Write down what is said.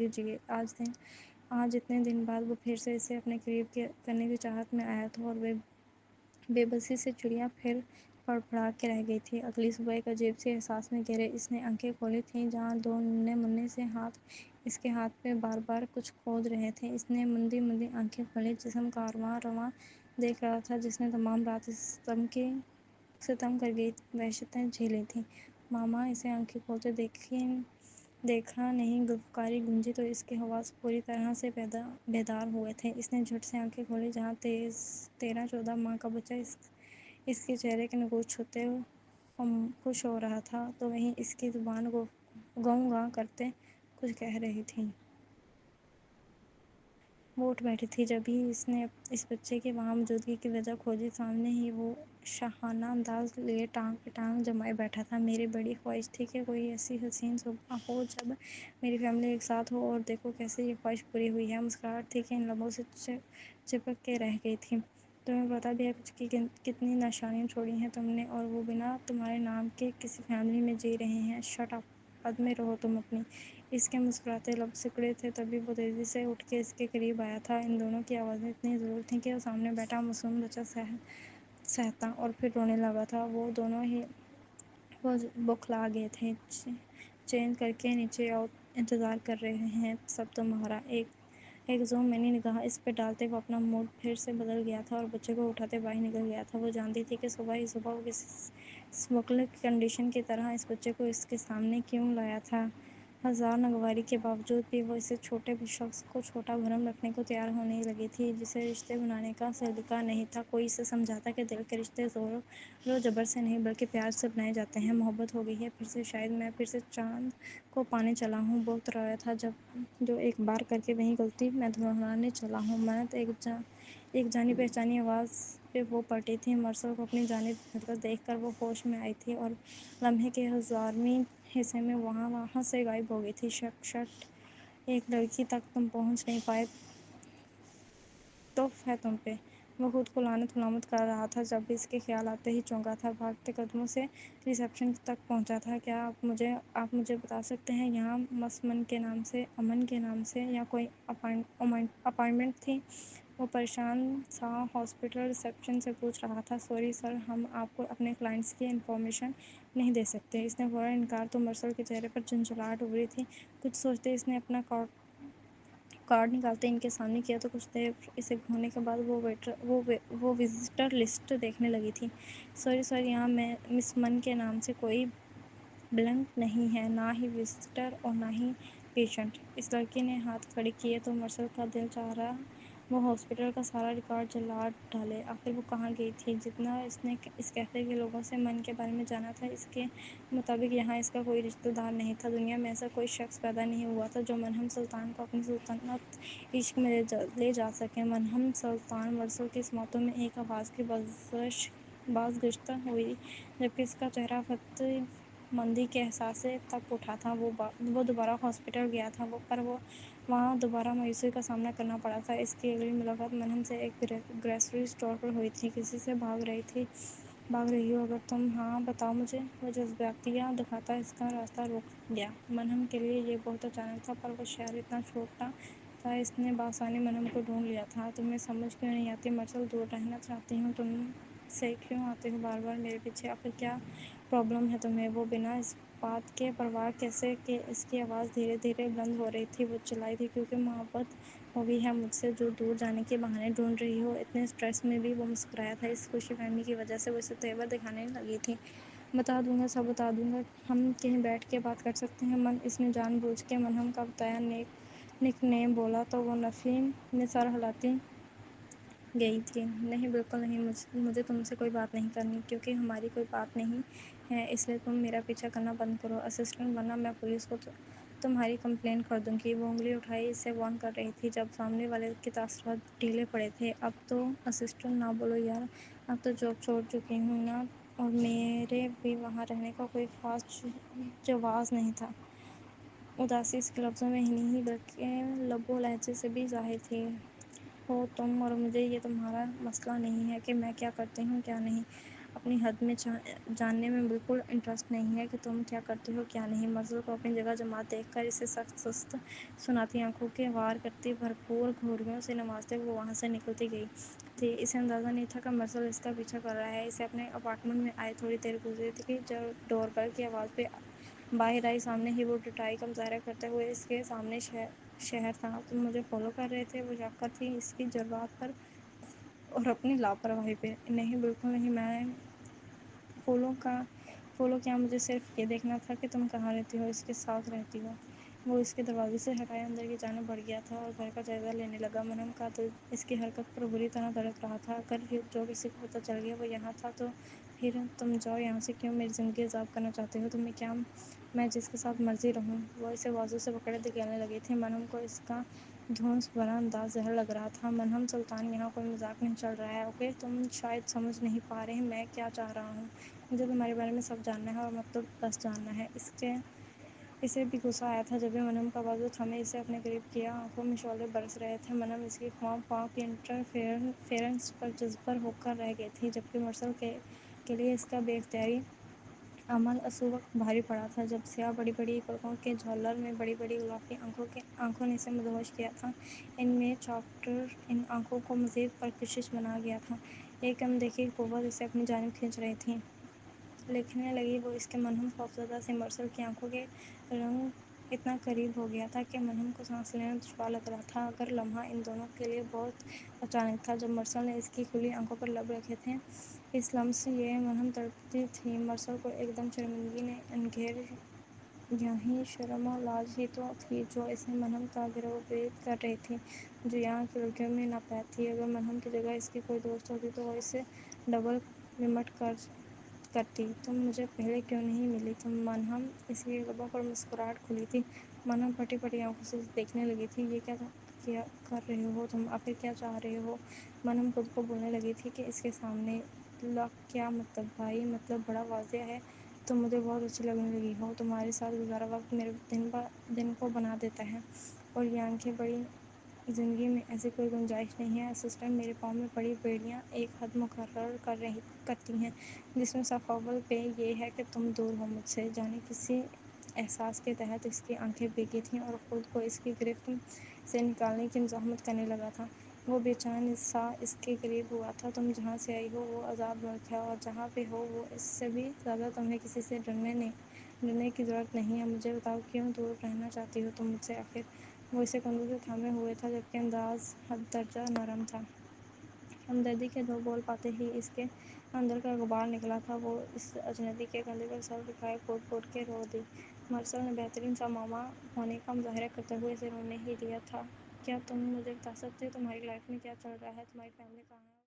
زندگی جیے۔ آج اتنے دن بعد وہ پھر سے اسے اپنے قریب کرنے کی چاہت میں آیا تھا، اور بے بسی سے چڑیا پھر پڑپڑا کے رہ گئی تھی۔ اگلی صبح ایک عجیب سی احساس میں گھرے اس نے آنکھیں کھولی تھیں، جہاں دو ننھے منھے سے ہاتھ اس کے ہاتھ میں بار بار کچھ کھود رہے تھے۔ اس نے مندی مندی آنکھیں کھولیں، جسم کارواں رواں دیکھ رہا تھا، جس نے تمام رات ستم گئی وحشتیں جھیلی تھیں۔ ماما! اسے آنکھیں کھولتے دیکھا نہیں، گلوکاری گونجی تو اس کے حواس پوری طرح سے بیدار ہوئے تھے۔ اس نے جھٹ سے آنکھیں کھولیں، جہاں 13-14 ماہ کا بچہ اس کے چہرے کے نگوش چھوتے خوش ہو رہا تھا، تو وہیں اس کی زبان گوں گاں کرتے کچھ کہہ رہی تھی۔ وہ اٹھ بیٹھی تھی جب ہی اس نے اس بچے کی وہاں موجودگی کی وجہ کھوجی۔ سامنے ہی وہ شاہانہ انداز لیے ٹانگ پہ ٹانگ جمائے بیٹھا تھا۔ میری بڑی خواہش تھی کہ کوئی ایسی حسین صبح ہو جب میری فیملی ایک ساتھ ہو، اور دیکھو کیسے یہ خواہش پوری ہوئی ہے۔ مسکراہٹ تھی کہ ان لبوں سے چپک کے رہ گئی تھی۔ تمہیں پتہ بھی ہے کچھ کہ کتنی نشانیاں چھوڑی ہیں تم نے، اور وہ بنا تمہارے نام کے کسی فیملی میں جی رہے ہیں۔ Shut up! حد میں رہو تم اپنی۔ اس کے مسکراتے لب سکڑے تھے، تبھی وہ تیزی سے اٹھ کے اس کے قریب آیا تھا۔ ان دونوں کی آوازیں اتنی ضرور تھیں کہ وہ سامنے بیٹھا معصوم بچہ سہتا اور پھر رونے لگا تھا۔ وہ دونوں ہی بوکھلا گئے تھے۔ چینج کر کے نیچے آؤ، انتظار کر رہے ہیں سب تمہارا۔ ایک زومینی نگاہ اس پہ ڈالتے وہ اپنا موڈ پھر سے بدل گیا تھا اور بچے کو اٹھاتے باہر نکل گیا تھا۔ وہ جانتی تھی کہ صبح ہی صبح وہ کسی اسمگلر کی کنڈیشن کی طرح اس بچے کو اس کے سامنے کیوں لایا تھا۔ ہزار ناگواری کے باوجود بھی وہ اس چھوٹے شخص کو چھوٹا بھرم رکھنے کو تیار ہونے لگی تھی، جسے رشتے بنانے کا سلیقہ نہیں تھا۔ کوئی اسے سمجھاتا کہ دل کے رشتے زور و زبر سے نہیں بلکہ پیار سے بنائے جاتے ہیں۔ محبت ہو گئی ہے پھر سے، شاید میں پھر سے چاند کو پانے چلا ہوں۔ بہت رویا تھا جو ایک بار کر کے وہی غلطی میں دہرانے چلا ہوں۔ منت! ایک جانی پہچانی آواز پہ وہ پلٹی تھی۔ مرسل کو اپنی جانب پھرتا دیکھ کر وہ ہوش میں آئی تھی اور لمحے کے 1000ویں حصے میں وہاں سے غائب ہو گئی تھی۔ شٹ! ایک لڑکی تک تم پہنچ نہیں پائے، توف ہے تم پہ! وہ خود کو لعنت ملامت کر رہا تھا جب اس کے خیال آتے ہی چونکا تھا۔ بھاگتے قدموں سے ریسیپشن تک پہنچا تھا۔ کیا آپ مجھے بتا سکتے ہیں یہاں امن کے نام سے یا کوئی اپائنٹمنٹ تھی؟ وہ پریشان سا ہاسپٹل ریسیپشن سے پوچھ رہا تھا۔ سوری سر، ہم آپ کو اپنے کلائنٹس کی انفارمیشن نہیں دے سکتے۔ اس نے فوراً انکار تو مرسل کے چہرے پر جھنجھلاہٹ ابھری تھی۔ کچھ سوچتے اس نے اپنا کارڈ نکالتے ان کے سامنے کیا تو کچھ دیر اسے گھومنے کے بعد وہ وزٹر لسٹ دیکھنے لگی تھی۔ سوری سر، یہاں مس من کے نام سے کوئی بلنک نہیں ہے، نہ ہی وزٹر اور نہ ہی پیشنٹ۔ اس لڑکی نے ہاتھ کھڑے کیے تو مرسل کا دل چاہ رہا وہ ہاسپٹل کا سارا ریکارڈ جلا ڈالے۔ آخر وہ کہاں گئی تھی؟ جتنا اس نے اس کیفے کے لوگوں سے من کے بارے میں جانا تھا، اس کے مطابق یہاں اس کا کوئی رشتہ دار نہیں تھا۔ دنیا میں ایسا کوئی شخص پیدا نہیں ہوا تھا جو منہم سلطان کو اپنی سلطنت عشق میں لے جا سکے۔ منہم سلطان! مرسل کی اسمتوں میں ایک آواز کی بازگشت ہوئی، جبکہ اس کا چہرہ فتح مندی کے احساس سے تپ اٹھا تھا۔ وہ دوبارہ ہاسپٹل گیا تھا، پر وہاں دوبارہ مایوسی کا سامنا کرنا پڑا تھا۔ اس کی اگلی ملاقات منہم سے ایک گروسری اسٹور پر ہوئی تھی۔ کسی سے بھاگ رہی ہو اگر تم؟ ہاں، بتاؤ مجھے۔ وہ جذباتیہ دکھاتا اس کا راستہ روک گیا۔ منہم کے لیے یہ بہت اچانک تھا، پر وہ شہر اتنا چھوٹا تھا، اس نے بآسانی منہم کو ڈھونڈ لیا تھا۔ تمہیں سمجھ کیوں نہیں آتی مرسل؟ دور رہنا چاہتی ہوں تم سے؟ کیوں آتے ہو بار بار میرے پیچھے؟ آخر کیا پرابلم ہے تمہیں؟ وہ بنا اس بات کے پرواہ کیسے کہ اس کی آواز دھیرے دھیرے بلند ہو رہی تھی، وہ چلائی تھی، کیونکہ محبت ہو گئی ہے مجھ سے جو دور جانے کے بہانے ڈھونڈ رہی ہو۔ اتنے اسٹریس میں بھی وہ مسکرایا تھا۔ اس خوش فہمی کی وجہ سے وہ اسے تیور دکھانے لگی تھی۔ بتا دوں گا، سب بتا دوں گا، ہم کہیں بیٹھ کے بات کر سکتے ہیں۔ اس نے جان بوجھ کے منہم کا بتایا نک نیم بولا تو وہ نفی میں سر ہلاتی گئی تھی۔ نہیں، بالکل نہیں، مجھے تم سے کوئی بات نہیں کرنی، کیونکہ ہماری کوئی بات نہیں ہے، اس لیے تم میرا پیچھا کرنا بند کرو اسسٹنٹ، ورنہ میں پولیس کو تمہاری کمپلین کر دوں گی۔ وہ انگلی اٹھائی اسے وارن کر رہی تھی، جب سامنے والے کے تاثرات ڈھیلے پڑے تھے۔ اب تو اسسٹنٹ نہ بولو یار، اب تو جاب چھوڑ چکی ہوں نا، اور میرے بھی وہاں رہنے کا کوئی خاص جواز نہیں تھا۔ اداسی اس کے لفظوں میں ہی نہیں بلکہ لب و لہجے سے بھی ظاہر تھی۔ ہو تم اور مجھے یہ تمہارا مسئلہ نہیں ہے کہ میں کیا کرتی ہوں کیا نہیں۔ اپنی حد میں جاننے میں بالکل انٹرسٹ نہیں ہے کہ تم کیا کرتے ہو کیا نہیں۔ مرسل کو اپنی جگہ جماعت دیکھ کر اسے سخت سست سناتی آنکھوں کے وار کرتی بھرپور گھوریوں سے نوازتے وہ وہاں سے نکلتی گئی تھی۔ اسے اندازہ نہیں تھا کہ مرسل اس کا پیچھا کر رہا ہے۔ اسے اپنے اپارٹمنٹ میں آئے تھوڑی دیر گزری تھی جب ڈور بیل کی آواز پہ باہر آئی۔ سامنے ہی وہ ڈٹائی کا مظاہرہ کرتے ہوئے اس کے سامنے شہر تھا۔ تم مجھے فالو کر رہے تھے؟ وہ شک تھی اس کی جرات پر اور اپنی لاپرواہی پہ۔ نہیں بالکل نہیں، میں فالو کیا، مجھے صرف یہ دیکھنا تھا کہ تم کہاں رہتی ہو، اس کے ساتھ رہتی ہو۔ وہ اس کے دروازے سے ہٹائے اندر کی جانب بڑھ گیا تھا اور گھر کا جائزہ لینے لگا۔ مرہم کا دل اس کی حرکت پر بری طرح دھڑک رہا تھا۔ اگر جو کسی کو پتہ چل گیا وہ یہاں تھا تو پھر تم جاؤ یہاں سے، کیوں میری زندگی عذاب کرنا چاہتے ہو؟ تمہیں کیا میں جس کے ساتھ مرضی رہوں؟ وہ اسے بازو سے پکڑے دھکیلنے لگی تھی۔ مرہم کو اس کا دھونس بھرا انداز زہر لگ رہا تھا۔ مرہم سلطان، یہاں کوئی مذاق نہیں چل رہا ہے، اوکے؟ تم شاید سمجھ نہیں پا رہے میں کیا چاہ رہا ہوں۔ مجھے تمہارے بارے میں سب جاننا ہے اور مطلب بس جاننا ہے۔ اسے بھی غصہ آیا تھا جب بھی مرہم کا بازو تھامے اسے اپنے قریب کیا۔ آنکھوں میں شعلے برس رہے تھے۔ مرہم اس کی خواہ خواہ کی انٹرفیئرنس پر جذبر ہو کر رہ گئی تھی، جبکہ مرسل کے لیے اس کا بے اختیاری عمل اسی وقت بھاری پڑا تھا جب سیاہ بڑی بڑی پلکوں کے جھالر میں بڑی بڑی گلابی آنکھوں نے اسے مدہوش کیا تھا۔ ان میں چاپٹر ان آنکھوں کو مزید پرکشش بنا گیا تھا۔ ایک اندیکھی قوت اسے اپنی جانب کھینچ رہی تھی۔ لکھنے لگی وہ اس کے مرہم خوفزدہ سی مرسل کی آنکھوں کے رنگ اتنا قریب ہو گیا تھا کہ مرہم کو سانس لینا دشوار لگ رہا تھا۔ اگر لمحہ ان دونوں کے لیے بہت اچانک تھا جب مرسل نے اس کی کھلی آنکھوں پر لب رکھے تھے۔ اس لمس سے مرہم تڑپتی تھی۔ مرسل کو ایک دم شرمندگی نے انگھیر یہی شرم و لاج ہی تو تھی جو اسے مرہم کا گرویدت کر رہی تھی، جو یہاں کی لڑکیوں میں ناپید تھی۔ اگر مرہم کی جگہ اس کی کوئی دوست ہوتی تو وہ اسے ڈبل کمپلیمنٹ کرتی۔ تم مجھے پہلے کیوں نہیں ملی تم؟ مرہم، اس کے لبوں پر مسکراہٹ کھلی تھی۔ مرہم پھٹی پھٹی آنکھوں سے اسے دیکھنے لگی تھی۔ یہ کیا کر رہے ہو تم؟ آخر کیا چاہ رہے ہو؟ مرہم خود کو بولنے لگی تھی کہ اس کے سامنے کیا مطلب بھائی، مطلب بڑا واضح ہے، تم مجھے بہت اچھی لگنے لگی ہو۔ تمہارے ساتھ گزارا وقت میرے دن کو بنا دیتا ہے اور یہ آنکھیں بڑی زندگی میں ایسی کوئی گنجائش نہیں ہے۔ اسسٹنٹ، میرے پاؤں میں پڑی بیڑیاں ایک حد مقرر کرتی ہیں جس میں صف اول پہ یہ ہے کہ تم دور ہو مجھ سے۔ جانے کسی احساس کے تحت اس کی آنکھیں بھیگی تھیں اور خود کو اس کی گرفت سے نکالنے کی مزاحمت کرنے لگا تھا۔ وہ بے چین سا اس کے قریب ہوا تھا۔ تم جہاں سے آئی ہو وہ عذاب ملک ہے اور جہاں پہ ہو وہ اس سے بھی زیادہ۔ تمہیں کسی سے ڈرنے کی ضرورت نہیں ہے۔ مجھے بتاؤ کیوں دور رہنا چاہتی ہو تم مجھ سے آخر؟ وہ اسے کندھوں سے تھامے ہوئے تھا جبکہ انداز حد درجہ نرم تھا۔ ہمدردی کے دو بول پاتے ہی اس کے اندر کا غبار نکلا تھا۔ وہ اس اجنبی کے کندھے پر سر اٹھائے پھوٹ پھوٹ کے رو دی۔ مرسل نے بہترین سا ماما ہونے کا مظاہرہ کرتے ہوئے اسے رونے ہی دیا تھا۔ کیا تم مجھے بتا سکتے ہو تمہاری لائف میں کیا چل رہا ہے؟ تمہاری فیملی کہاں ہے؟